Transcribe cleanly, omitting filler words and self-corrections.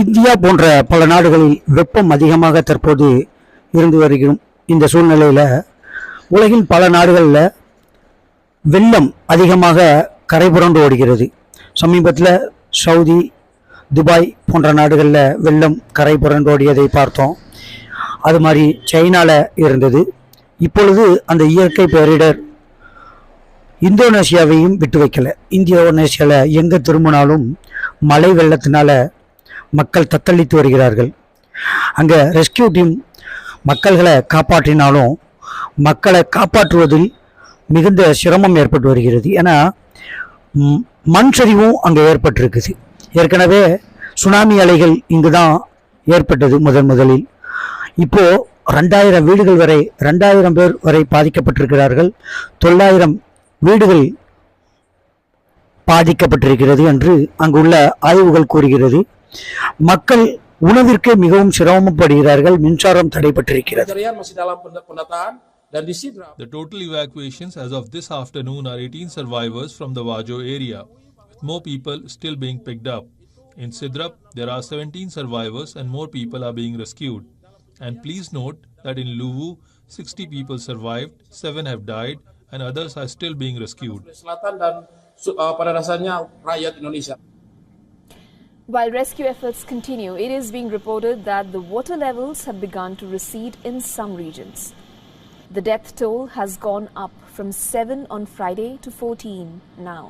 India போன்ற பல நாடுகளில் வெப்பம் அதிகமாக தற்போது இருந்து வருகிறோம். இந்த சூழ்நிலையில் உலகின் பல நாடுகளில் வெள்ளம் அதிகமாக கரை புரண்டு ஓடுகிறது. சமீபத்தில் சவுதி, துபாய் போன்ற நாடுகளில் வெள்ளம் கரை புரண்டு ஓடியதை பார்த்தோம். அது மாதிரி சைனாவில் இருந்தது. இப்பொழுது அந்த இயற்கை பேரிடர் இந்தோனேஷியாவையும் விட்டு வைக்கல. இந்தோனேஷியாவில் எங்கே திரும்பினாலும் மழை வெள்ளத்தினால மக்கள் தத்தளித்து வருகிறார்கள். அங்கே ரெஸ்கியூ டீம் மக்களை காப்பாற்றினாலும் மக்களை காப்பாற்றுவதில் மிகுந்த சிரமம் ஏற்பட்டு வருகிறது. ஏன்னா மண் சரிவும் அங்கே ஏற்பட்டிருக்குது. ஏற்கனவே சுனாமி அலைகள் இங்கு தான் ஏற்பட்டது முதலில். இப்போது 2000 வீடுகள் வரை 2000 பேர் வரை பாதிக்கப்பட்டிருக்கிறார்கள். 900 வீடுகள் பாதிக்கப்பட்டிருக்கிறது என்று அங்குள்ள ஆய்வுகள் கூறுகிறது. மக்கள் உணவிற்கே மிகவும் சிரமப்படுகிறார்கள். மின்சாரம் தடைபட்டிருக்கிறது. The total evacuations as of this afternoon are 18 survivors from the Wajo area, with more people still being picked up. In Sidrap, there are 17 survivors and more people are being rescued. And please note that in Luwu, 60 people survived, 7 have died, and others are still being rescued. While rescue efforts continue, it is being reported that the water levels have begun to recede in some regions. The death toll has gone up from 7 on Friday to 14 now.